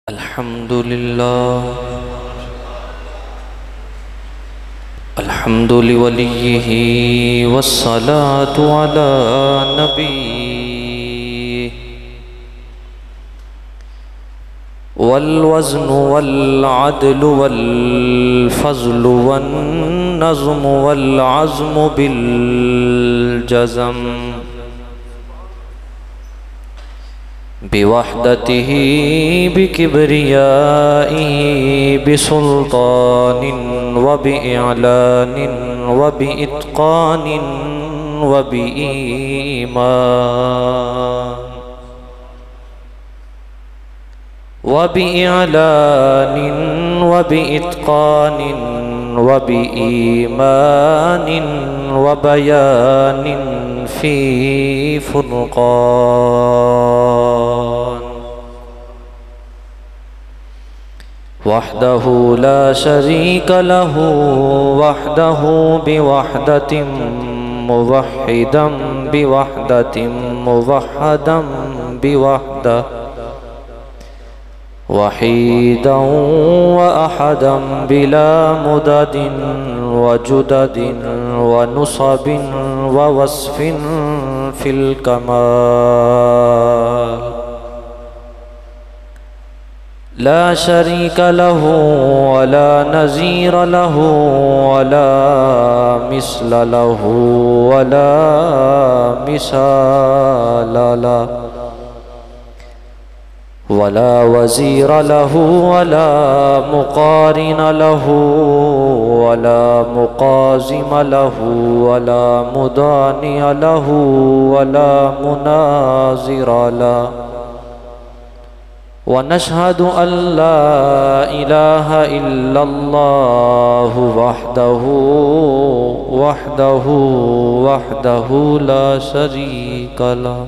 الحمد لله الحمد لوليه والصلاة على نبيه والوزن والعدل والفضل والنظم والعزم بالجزم بوحدته بكبريائه بسلطان وبإعلان وبإتقان وبإيمان وبإعلان وبإتقان وبإيمان وبيان في فرقان وحده لا شريك له وحده بوحدة موحدا بوحدة موحدا بوحدة وحيدا وأحدا بلا مدد وجدد ونصب ووصف في الكمال لا شريك له ولا نظير له ولا مثل له ولا مثال له ولا وزير له ولا مقارن له ولا مقازم له ولا مداني له ولا مناظر له ونشهد أن لا إله إلا الله وحده لا شريك له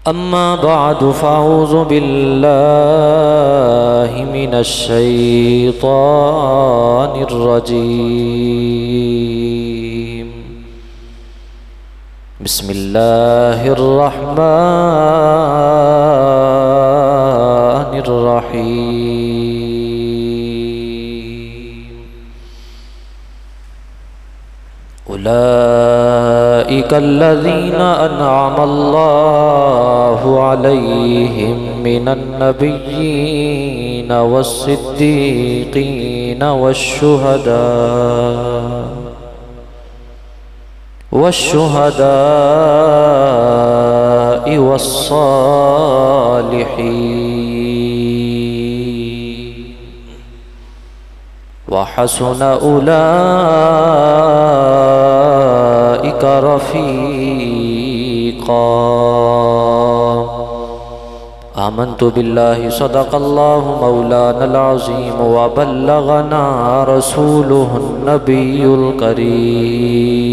أما بعد فأعوذ بالله من الشيطان الرجيم بسم الله الرحمن الرحيم أولئك الذين أنعم الله عليهم من النبيين والصديقين والشهداء والصالحين وحسن أولئك رفيقا آمنت بالله صدق الله مولانا العظيم وبلغنا رسوله النبي الكريم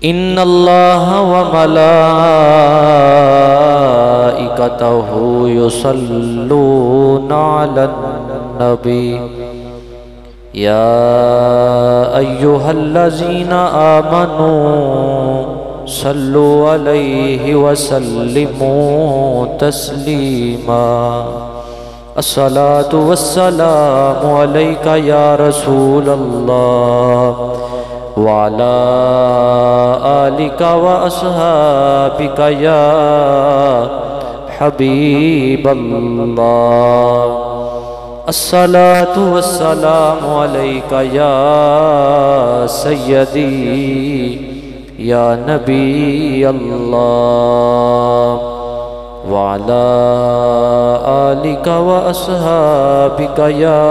إن الله وملائكته يصلون على النبي يا أيها الذين آمنوا صلوا عليه وسلموا تسليما الصلاة والسلام عليك يا رسول الله وعلى آلك وأصحابك يا حبيب الله الصلاة والسلام عليك يا سيدي يا نبي الله وعلى آلك وأصحابك يا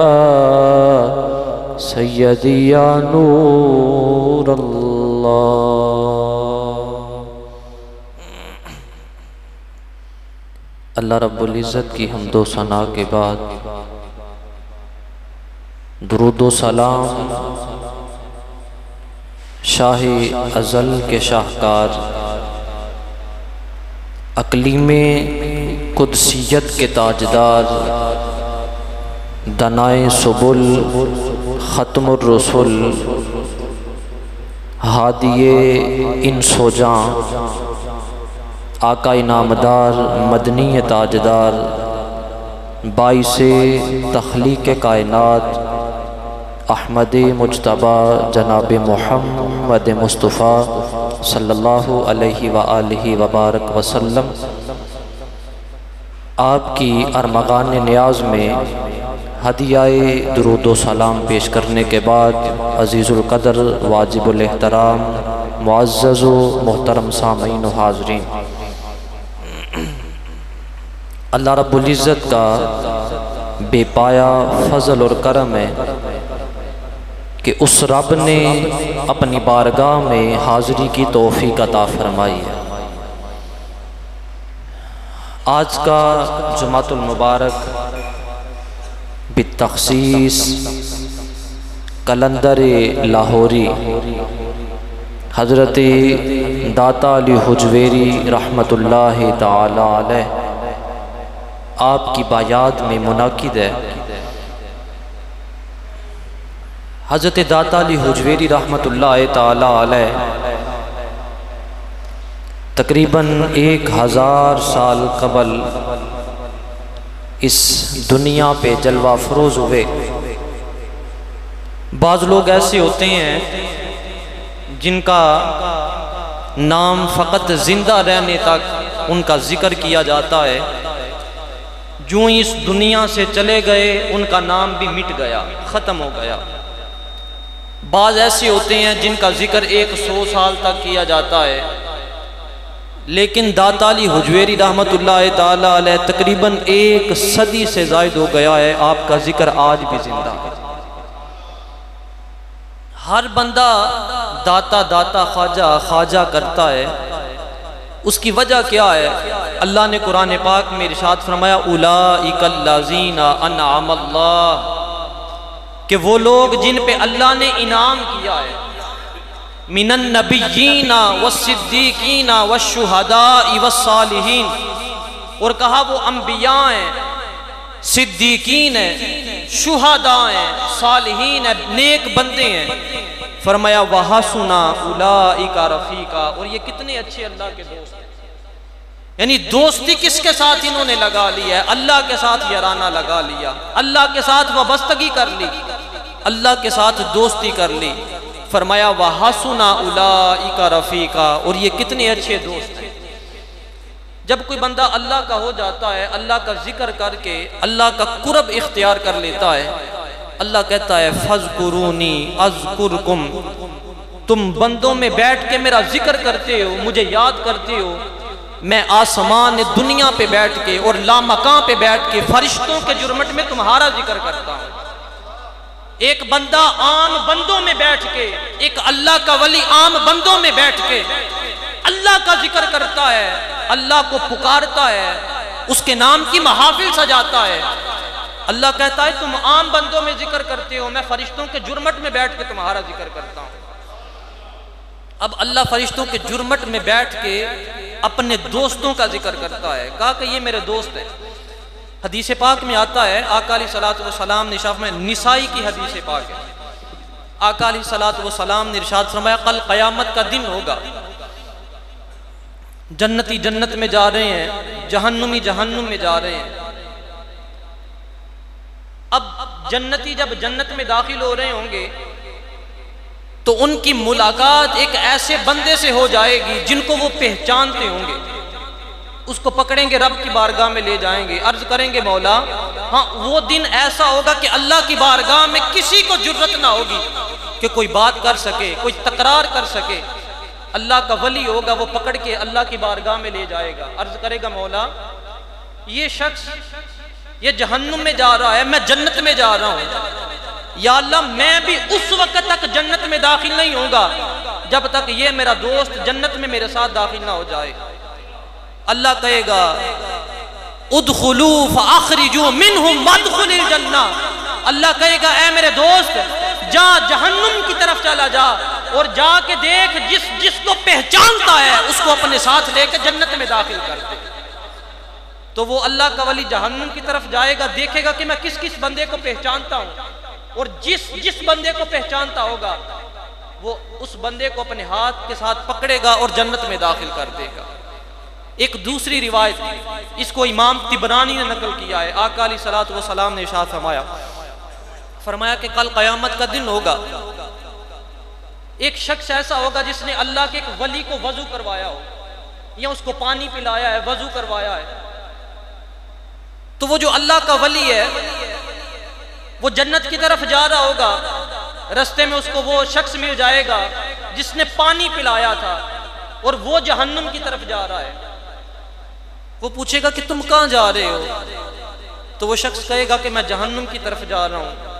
سيدي يا نور الله اللہ رب العزت کی حمد و ثنا کے بعد درود و سلام شاہ ازل کے شاہکار اقلیم قدسیت کے تاجدار دنائے سبل ختم الرسل ہادی انس و جاں آقا نامدار مدنی تاجدار باعث تخلیق کائنات احمد مجتبی جناب محمد مصطفیٰ صلی اللہ علیہ وآلہ وبارک وسلم آپ کی ارمغان نیاز میں ہدیہ درود و سلام پیش کرنے کے بعد عزیز القدر واجب الاحترام معزز و محترم سامعین و حاضرین، اللہ رب العزت کا بے پایا فضل اور کرم ہے کہ اس رب نے اپنی بارگاہ میں حاضری کی توفیق عطا فرمائی ہے۔ آج کا جمعۃ المبارک بالتخصیص کلندر لاہوری حضرت داتا علی حجویری رحمۃ اللہ تعالی علیہ آپ کی بایاد میں منعقد ہے۔ حضرت داتا علی حجویری رحمۃ اللہ تعالی علیہ تقریباً 1000 سال قبل اس دنیا پہ جلوہ فروز ہوئے۔ بعض لوگ ایسے ہوتے ہیں جن کا نام فقط زندہ رہنے تک ان کا ذکر کیا جاتا ہے، جو اس دنیا سے چلے گئے ان کا نام بھی مٹ گیا، ختم ہو گیا۔ بعض ایسے ہوتے ہیں جن کا ذکر 100 سال تک کیا جاتا ہے، لیکن داتا علی حجویری رحمۃ اللہ تعالی علیہ تقریباً 1 صدی سے زائد ہو گیا ہے، آپ کا ذکر آج بھی زندہ ہے۔ ہر بندہ داتا داتا خواجہ خواجہ کرتا ہے، اس کی وجہ کیا ہے؟ اللہ نے قرآن پاک میں ارشاد فرمایا اولئک الذین انعم اللہ، کہ وہ لوگ جن پہ اللہ نے انعام کیا ہے، من النبیین والصدیقین والشہداء والصالحین، اور کہا وہ انبیاء ہیں، صدیقین ہیں، شہداء ہیں، صالحین ہیں، نیک بندے ہیں۔ فرمایا وحسن اولئک رفیقا، اور یہ کتنے اچھے اللہ کے دوست ہیں۔ یعنی دوستی کس کے ساتھ انہوں نے لگا لی ہے؟ اللہ کے ساتھ یارانہ لگا لیا، اللہ کے ساتھ وابستگی کر لی، اللہ کے ساتھ دوستی کر لی۔ فرمایا وحسن اولئک رفیقا، اور یہ کتنے اچھے دوست ہیں۔ جب کوئی بندہ اللہ کا ہو جاتا ہے، اللہ کا ذکر کر کے اللہ کا قرب اختیار کر لیتا ہے، اللہ کہتا ہے فَاذْكُرُونِي أَذْكُرْكُمْ، تم بندوں میں بیٹھ کے میرا ذکر کرتے ہو، مجھے یاد کرتے ہو، میں آسمان دنیا پہ بیٹھ کے اور لامکان پہ بیٹھ کے فرشتوں کے جرمٹ میں تمہارا ذکر کرتا ہوں۔ ایک بندہ عام بندوں میں بیٹھ کے، ایک اللہ کا ولی عام بندوں میں بیٹھ کے اللہ کا ذکر کرتا ہے، اللہ کو پکارتا ہے، اس کے نام کی محافل سجاتا ہے۔ اللہ کہتا ہے تم عام بندوں میں ذکر کرتے ہو، میں فرشتوں کے جرمٹ میں بیٹھ کے تمہارا ذکر کرتا ہوں۔ اب اللہ فرشتوں کے جرمٹ میں بیٹھ کے اپنے دوستوں کا ذکر کرتا ہے، کہا کہ یہ میرے دوست ہیں۔ حدیث پاک میں آتا ہے، آقا علیہ السلام نے ارشاد فرمایا، نسائی کی حدیث پاک ہے، آقا علیہ السلام نے ارشاد فرمایا کل قیامت کا دن ہوگا، جنتی جنت میں جا رہے ہیں، جہنمی جہنم میں جا رہے ہیں۔ اب جنتی جب جنت میں داخل ہو رہے ہوں گے تو ان کی ملاقات ایک ایسے بندے سے ہو جائے گی جن کو وہ پہچانتے ہوں گے، اس کو پکڑیں گے، رب کی بارگاہ میں لے جائیں گے، عرض کریں گے مولا، ہاں وہ دن ایسا ہوگا کہ اللہ کی بارگاہ میں کسی کو جرت نہ ہوگی کہ کوئی بات کر سکے، کوئی تکرار کر سکے۔ اللہ کا ولی ہوگا، وہ پکڑ کے اللہ کی بارگاہ میں لے جائے گا، عرض کرے گا مولا یہ شخص یہ جہنم میں جا رہا ہے، میں جنت میں جا رہا ہوں، یا اللہ میں بھی اس وقت تک جنت میں داخل نہیں ہوں گا جب تک یہ میرا دوست جنت میں میرے ساتھ داخل نہ ہو جائے۔ اللہ کہے گا ادخلوا فاخرجوا منهم مدخل الجنہ، اللہ کہے گا اے میرے دوست جا جہنم کی طرف چلا جا اور جا کے دیکھ جس کو پہچانتا ہے اس کو اپنے ساتھ لے کے جنت میں داخل کر دے۔ تو وہ اللہ کا ولی جہنم کی طرف جائے گا، دیکھے گا کہ میں کس کس بندے کو پہچانتا ہوں، اور جس بندے کو پہچانتا ہوگا وہ اس بندے کو اپنے ہاتھ کے ساتھ پکڑے گا اور جنت میں داخل کر دے گا۔ ایک دوسری روایت، اس کو امام طبرانی نے نقل کیا ہے، آقا علیہ الصلوۃ والسلام نے ارشاد فرمایا کہ کل قیامت کا دن ہوگا، ایک شخص ایسا ہوگا جس نے اللہ کے ایک ولی کو وضو کروایا ہو، یا اس کو پانی پلایا ہے، وضو کروایا ہے، تو وہ جو اللہ کا ولی ہے وہ جنت کی طرف جا رہا ہوگا، رستے میں اس کو وہ شخص مل جائے گا جس نے پانی پلایا تھا، اور وہ جہنم کی طرف جا رہا ہے۔ وہ پوچھے گا کہ تم کہاں جا رہے ہو؟ تو وہ شخص کہے گا کہ میں جہنم کی طرف جا رہا ہوں۔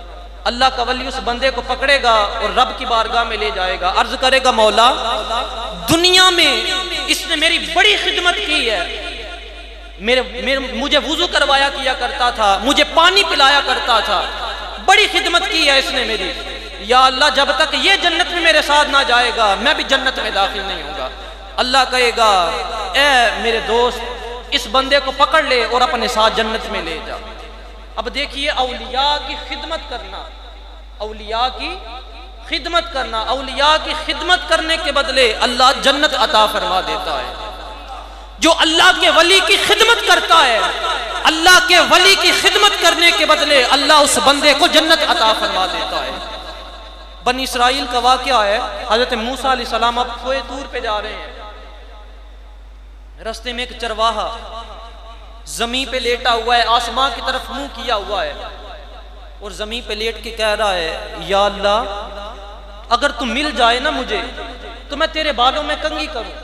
اللہ کا ولی اس بندے کو پکڑے گا اور رب کی بارگاہ میں لے جائے گا، عرض کرے گا مولا دنیا میں اس نے میری بڑی خدمت کی ہے، مجھے وضو کروایا کیا کرتا تھا، مجھے پانی پلایا کرتا تھا، بڑی خدمت کی ہے اس نے میری، یا اللہ جب تک یہ جنت میں میرے ساتھ نہ جائے گا میں بھی جنت میں داخل نہیں ہوں گا۔ اللہ کہے گا اے میرے دوست اس بندے کو پکڑ لے اور اپنے ساتھ جنت میں لے جا۔ اب دیکھیے اولیاء کی خدمت کرنا، اولیاء کی خدمت کرنا، اولیاء کی خدمت کرنے کے بدلے اللہ جنت عطا فرما دیتا ہے۔ جو اللہ کے ولی کی خدمت کرتا ہے، اللہ کے ولی کی خدمت کرنے کے بدلے اللہ اس بندے کو جنت عطا فرما دیتا ہے۔ بنی اسرائیل کا واقعہ ہے، حضرت موسیٰ علیہ السلام اب کوہ طور پہ جا رہے ہیں، رستے میں ایک چرواہا زمین پہ لیٹا ہوا ہے، آسمان کی طرف منہ کیا ہوا ہے، اور زمین پہ لیٹ کے کہہ رہا ہے یا اللہ اگر تم مل جائے نا مجھے تو میں تیرے بالوں میں کنگھی کروں۔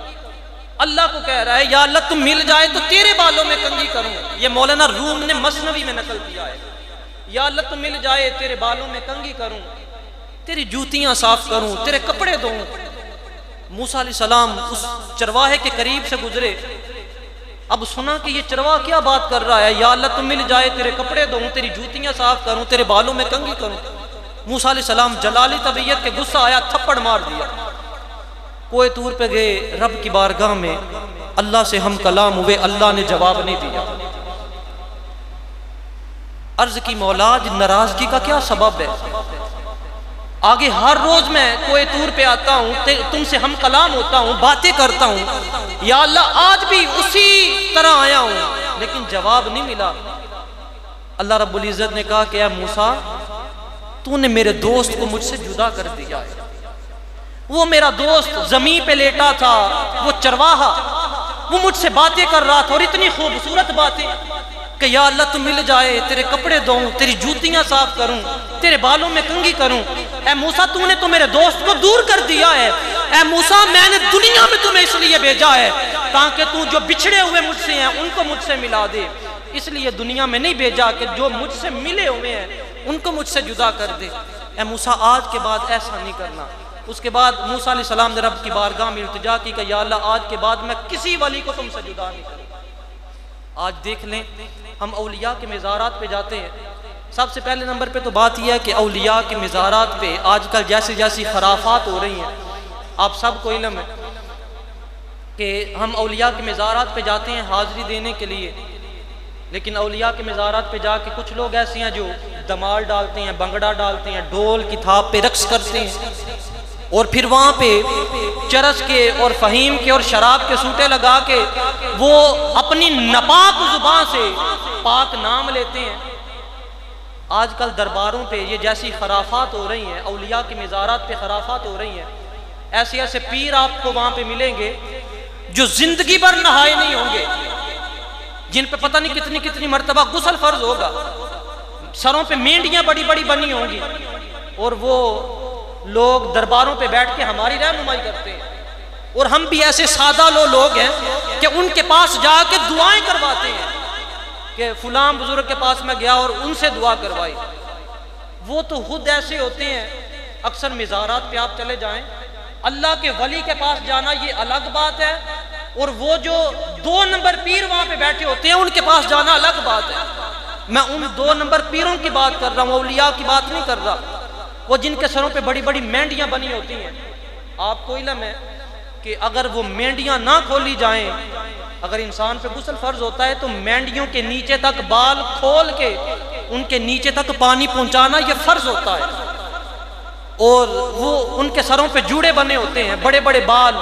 اللہ کو کہہ رہا ہے یا اللہ تم مل جائے تو تیرے بالوں میں کنگھی کروں۔ یہ مولانا روم نے مثنوی میں نقل کیا ہے، یا اللہ تم مل جائے تیرے بالوں میں کنگھی کروں، تیری جوتیاں صاف کروں، تیرے کپڑے دھوں۔ موسیٰ علیہ السلام اس چرواہے کے قریب سے گزرے، اب سنا کہ یہ چرواہ کیا بات کر رہا ہے، یا اللہ تم مل جائے تیرے کپڑے دھوں، تیری جوتیاں صاف کروں، تیرے بالوں میں کنگھی کروں۔ موسیٰ علیہ السلام جلالی طبیعت کے غصہ آیا، تھپڑ مار دیا۔ کوہ طور پہ گئے، رب کی بارگاہ میں اللہ سے ہم کلام ہوئے، اللہ نے جواب نہیں دیا۔ عرض کی مولا ناراضگی کا کیا سبب ہے؟ آگے ہر روز میں کوہ طور پہ آتا ہوں، تم سے ہم کلام ہوتا ہوں، باتیں کرتا ہوں، یا اللہ آج بھی اسی طرح آیا ہوں لیکن جواب نہیں ملا۔ اللہ رب العزت نے کہا کہ اے موسیٰ تو نے میرے دوست کو مجھ سے جدا کر دیا ہے۔ وہ میرا دوست زمین پہ لیٹا تھا، وہ چرواہا، وہ مجھ سے باتیں کر رہا تھا، اور اتنی خوبصورت باتیں کہ یا اللہ تم مل جائے تیرے کپڑے دھوں، تیری جوتیاں صاف کروں، تیرے بالوں میں کنگھی کروں۔ اے موسیٰ تو نے تو میرے دوست کو دور کر دیا ہے۔ اے موسیٰ میں نے دنیا میں تمہیں اس لیے بھیجا ہے تاکہ تو جو بچھڑے ہوئے مجھ سے ہیں ان کو مجھ سے ملا دے، اس لیے دنیا میں نہیں بھیجا کہ جو مجھ سے ملے ہوئے ہیں ان کو مجھ سے جدا کر دے۔ اے موسیٰ آج کے بعد ایسا نہیں کرنا۔ اس کے بعد موسیٰ علیہ السلام نے رب کی بارگاہ میں التجا کی کہ یا اللہ آج کے بعد میں کسی ولی کو تم سے جدا نہیں کروں۔ آج دیکھ لیں ہم اولیاء کے مزارات پہ جاتے ہیں، سب سے پہلے نمبر پہ تو بات یہ ہے کہ اولیاء کے مزارات پہ آج کل جیسی جیسی خرافات ہو رہی ہیں، آپ سب کو علم ہے کہ ہم اولیاء کے مزارات پہ جاتے ہیں حاضری دینے کے لیے، لیکن اولیاء کے مزارات پہ جا کے کچھ لوگ ایسے ہیں جو دمال ڈالتے ہیں، بنگڑا ڈالتے ہیں، ڈھول کی تھاپ پہ رقص کرتے ہیں، اور پھر وہاں پہ چرس کے اور فہیم کے اور شراب کے سوٹے لگا کے وہ اپنی ناپاک زبان سے پاک نام لیتے ہیں۔ آج کل درباروں پہ یہ جیسی خرافات ہو رہی ہیں، اولیاء کی مزارات پہ خرافات ہو رہی ہیں، ایسے ایسے پیر آپ کو وہاں پہ ملیں گے جو زندگی بھر نہائے نہیں ہوں گے، جن پہ پتہ نہیں کتنی کتنی مرتبہ غسل فرض ہوگا، سروں پہ مینڈیاں بڑی بڑی بنی ہوں گی، اور وہ لوگ درباروں پہ بیٹھ کے ہماری رہنمائی کرتے ہیں، اور ہم بھی ایسے سادہ لوگ ہیں کہ ان کے پاس جا کے دعائیں کرواتے ہیں کہ فلاں بزرگ کے پاس میں گیا اور ان سے دعا کروائی۔ وہ تو خود ایسے ہوتے ہیں، اکثر مزارات پہ آپ چلے جائیں، اللہ کے ولی کے پاس جانا یہ الگ بات ہے، اور وہ جو 2 نمبر پیر وہاں پہ بیٹھے ہوتے ہیں ان کے پاس جانا الگ بات ہے۔ میں ان 2 نمبر پیروں کی بات کر رہا ہوں، اولیاء کی بات نہیں کر رہا، وہ جن کے سروں پہ بڑی بڑی مینڈیاں بنی ہوتی ہیں۔ آپ کو علم ہے کہ اگر وہ مینڈیاں نہ کھولی جائیں، اگر انسان پہ غسل فرض ہوتا ہے تو مینڈیوں کے نیچے تک بال کھول کے ان کے نیچے تک پانی پہنچانا یہ فرض ہوتا ہے، اور وہ ان کے سروں پہ جوڑے بنے ہوتے ہیں، بڑے بڑے بال،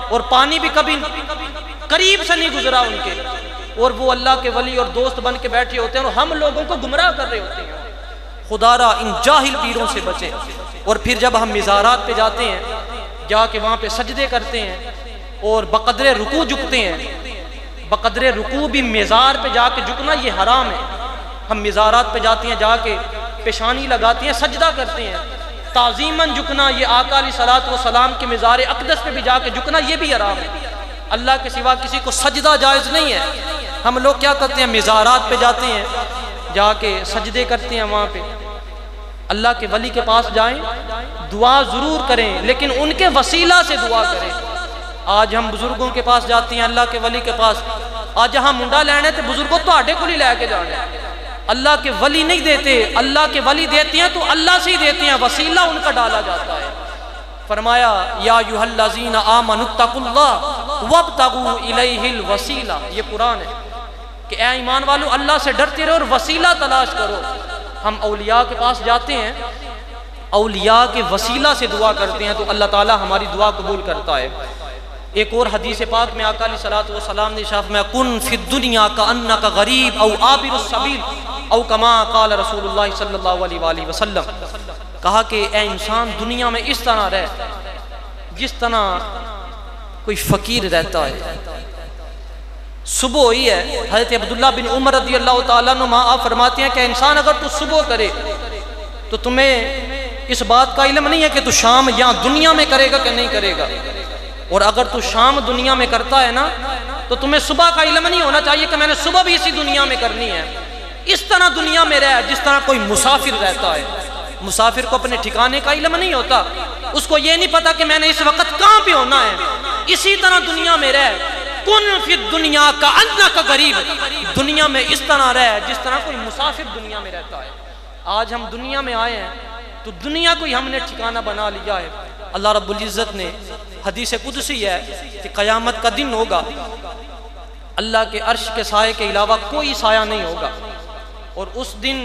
اور پانی بھی کبھی قریب سے نہیں گزرا ان کے، اور وہ اللہ کے ولی اور دوست بن کے بیٹھے ہوتے ہیں اور ہم لوگوں کو گمراہ کر رہے ہوتے ہیں۔ خدا را ان جاہل پیروں سے بچیں۔ اور پھر جب ہم مزارات پہ جاتے ہیں، جا کے وہاں پہ سجدے کرتے ہیں اور بقدر رکوع جھکتے ہیں، بقدر رکوع بھی مزار پہ جا کے جھکنا یہ حرام ہے۔ ہم مزارات پہ جاتے ہیں، جا کے پیشانی لگاتے ہیں، سجدہ کرتے ہیں، تعظیماً جھکنا، یہ آقا علیہ الصلوۃ والسلام کے مزار اقدس پہ بھی جا کے جھکنا یہ بھی حرام ہے۔ اللہ کے سوا کسی کو سجدہ جائز نہیں ہے۔ ہم لوگ کیا کرتے ہیں، مزارات پہ جاتے ہیں، جا کے سجدے کرتے ہیں، وہاں پہ اللہ کے ولی کے پاس جائیں، دعا ضرور کریں لیکن ان کے وسیلہ سے دعا کریں۔ آج ہم بزرگوں کے پاس جاتے ہیں، اللہ کے ولی کے پاس، آج جہاں منڈا لینے تھے بزرگوں تو آٹے کو ہی لے کے جانے، اللہ کے ولی نہیں دیتے۔ اللہ کے ولی دیتے ہیں تو اللہ سے ہی دیتے ہیں، وسیلہ ان کا ڈالا جاتا ہے۔ فرمایا یا ایھا الذین آمنوا اتقوا اللہ وابتغوا الیہ الوسیلہ، یہ قرآن ہے کہ اے ایمان والو اللہ سے ڈرتے رہو اور وسیلہ تلاش کرو۔ ہم اولیاء کے پاس جاتے ہیں، اولیاء کے وسیلہ سے دعا کرتے ہیں تو اللہ تعالی ہماری دعا قبول کرتا ہے۔ ایک اور حدیث پاک میں آقا علیہ الصلوۃ والسلام نے ارشاد فرمایا کن فی الدنیا کأنک غریب او عابر السبیل او کما قال رسول اللہ صلی اللہ علیہ وآلہ وسلم، کہا کہ اے انسان دنیا میں اس طرح رہ جس طرح کوئی فقیر رہتا ہے۔ صبح ہوئی ہے، حضرت عبداللہ بن عمر رضی اللہ تعالیٰ عنہ آپ فرماتے ہیں کہ انسان اگر تو صبح کرے تو تمہیں اس بات کا علم نہیں ہے کہ تو شام یہاں دنیا میں کرے گا کہ نہیں کرے گا، اور اگر تو شام دنیا میں کرتا ہے نا تو تمہیں صبح کا علم نہیں ہونا چاہیے کہ میں نے صبح بھی اسی دنیا میں کرنی ہے۔ اس طرح دنیا میں رہ جس طرح کوئی مسافر رہتا ہے۔ مسافر کو اپنے ٹھکانے کا علم نہیں ہوتا، اس کو یہ نہیں پتا کہ میں نے اس وقت کہاں پہ ہونا ہے۔ اسی طرح دنیا میں رہ، کن فی الدنیا کأنک غریب، دنیا میں اس طرح رہ جس طرح کوئی مسافر دنیا میں رہتا ہے۔ آج ہم دنیا میں آئے ہیں تو دنیا کو ہی ہم نے ٹھکانہ بنا لیا ہے۔ اللہ رب العزت نے حدیث قدسی ہے کہ قیامت کا دن ہوگا، اللہ کے عرش کے سائے کے علاوہ کوئی سایہ نہیں ہوگا، اور اس دن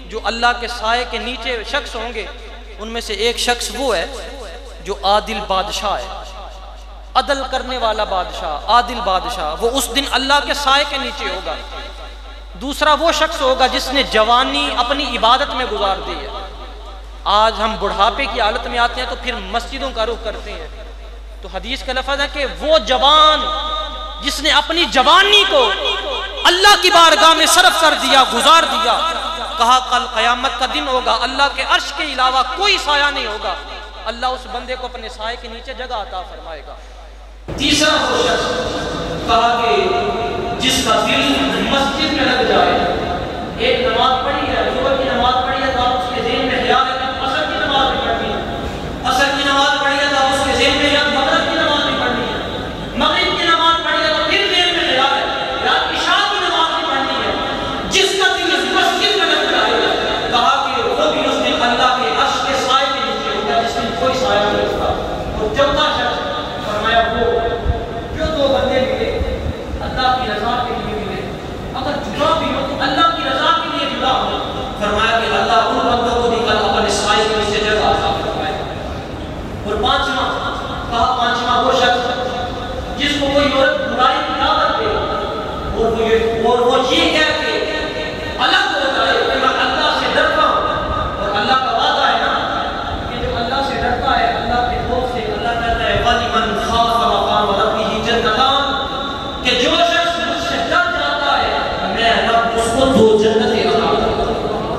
جو اللہ کے سائے کے نیچے شخص ہوں گے ان میں سے ایک شخص وہ ہے جو عادل بادشاہ ہے، عدل کرنے والا بادشاہ، عادل بادشاہ، وہ اس دن اللہ کے سائے کے نیچے ہوگا۔ دوسرا وہ شخص ہوگا جس نے جوانی اپنی عبادت میں گزار دی ہے۔ آج ہم بڑھاپے کی حالت میں آتے ہیں تو پھر مسجدوں کا رخ کرتے ہیں، تو حدیث کا لفظ ہے کہ وہ جوان جس نے اپنی جوانی کو اللہ کی بارگاہ میں صرف کر دیا، گزار دیا، کہا کل قیامت کا دن ہوگا، اللہ کے عرش کے علاوہ کوئی سایہ نہیں ہوگا، اللہ اس بندے کو اپنے سائے کے نیچے جگہ عطا فرمائے گا۔ تیسرا وہ شخص کہا کہ جس کا دل مسجد میں لگ جائے، ایک نماز پڑھی ہے، ظہر کی نماز پڑھی ہے تو آپ اس کے ذہن میں خیال ہے کہ عصر کی نماز بھی پڑھنی ہے، عصر کی نماز پڑھی ہے تو آپ اس کے ذہن میں یاد مغرب کی نماز بھی پڑھنی ہے، مغرب کی نماز پڑھی ہے تو پھر ذہن میں خیال ہے یاد عشاء کی نماز بھی پڑھنی ہے۔ جس کا دل مسجد میں لگ جائے، کہا کہ وہ بھی اس دن اللہ کے عرش کے سائے کے نیچے ہوگا جس میں کوئی سایہ نہیں ہوگا۔ اور چوتھا شخص فرمایا وہ جو دو بندے ملے اللہ کی رضا کے لیے ملے، اگر جدا بھی ہو تو اللہ کی رضا کے لیے جدا ہو، فرمایا کہ اللہ ان بندوں کو بھی کل اپنے سائے کے نیچے جگہ عطا فرمائے۔ اور پانچواں وہ شخص جس کو کوئی عورت برائی کی دعوت دے اور وہ یہ کہہ کے الگ ہو جائے کہ میں اللہ سے ڈرتا ہوں، اور اللہ کا وعدہ ہے نا کہ جو اللہ سے ڈرتا ہے، اللہ کے خوف سے، اللہ کہتا ہے وَلِمَنْ خَافَ مَقَامَ رَبِّهِ جَنَّتَانِ، کہ جو شخص مجھ سے ڈر جاتا ہے میں رب اس کو دو جنتیں عطا کرتا ہوں۔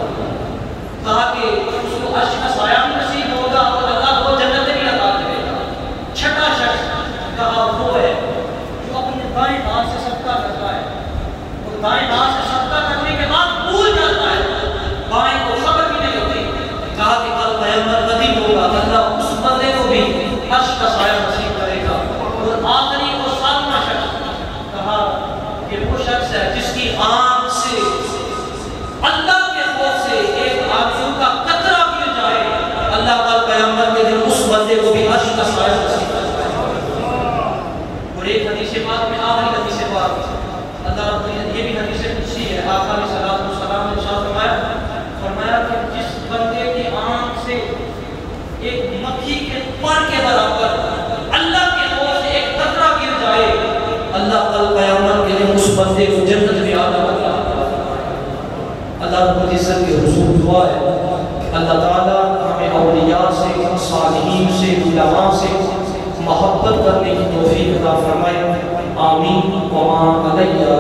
کہا کہ اس کو عرش کا سایہ بھی نصیب ہوگا اور اللہ دو جنتیں بھی عطا کرے گا۔ چھٹا شخص کہا وہ ہے جو اپنے دائیں ہاتھ سے صدقہ کرتا ہے اور دائیں ہاتھ سے صدقہ کرنے کے بعد بھول جاتا ہے، بائیں کو خبر بھی نہیں ہوتی۔ کہا کہ کل قیامت کا دن ہوگا، اللہ اس بندے کو بھی عرش کا سایہ نصیب کرے گا۔ اور آخری وہ ساتواں شخص کہا کہ وہ شخص ہے جس کی آنکھ سے اللہ کے خوف سے ایک آنسو کا قطرہ گر جائے، اللہ کل قیامت کے دن اس بندے کو بھی عرش کا سایہ نصیب کرے گا۔ اور ایک حدیث پاک میں آخری حدیث پاک اللہ رب العزت، یہ بھی حدیث قدسی ہے، آقا علیہ الصلوۃ والسلام نے ارشاد فرمایا کہ جس بندے کی آنکھ سے ایک مکھی کے پر کے برابر اللہ کے خوف سے ایک قطرہ گر جائے، اللہ بندے کو جنت میں آدم اللہ رب العزت کے حضور دعا ہے کہ اللہ تعالیٰ ہمیں اولیاء سے، صالحین سے، علماء سے محبت کرنے کی توفیق عطا فرمائے. آمین. وما علیہ